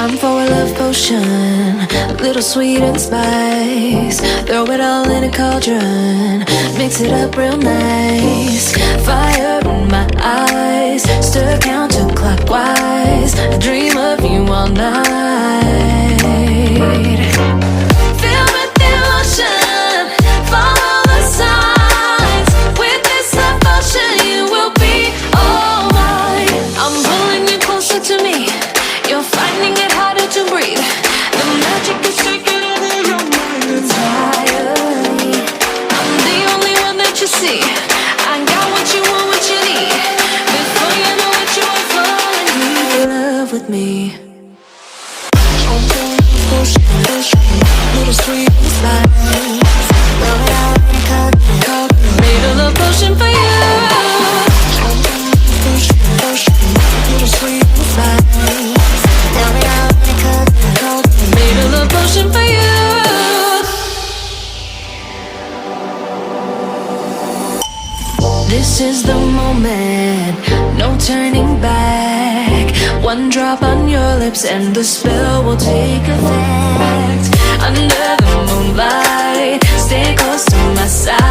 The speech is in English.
Time for a love potion, little sweet and spice. Throw it all in a cauldron, mix it up real nice. Fire in my eyes, stir counterclockwise. I dream of you all night. Feel with devotion, follow the signs. With this devotion, you will be all mine. I'm pulling you closer to me. You're finding it harder to breathe. The magic is taking over your mind entirely. I'm the only one that you see. I got what you want, what you need. Before you know it, you are falling deep in love with me. Little sweet spice. Made a love potion for you. Little sweet spice. Made a love potion for you. This is the moment, no turning back. One drop on your lips and the spell will take effect. Under the moonlight, stay close to my side.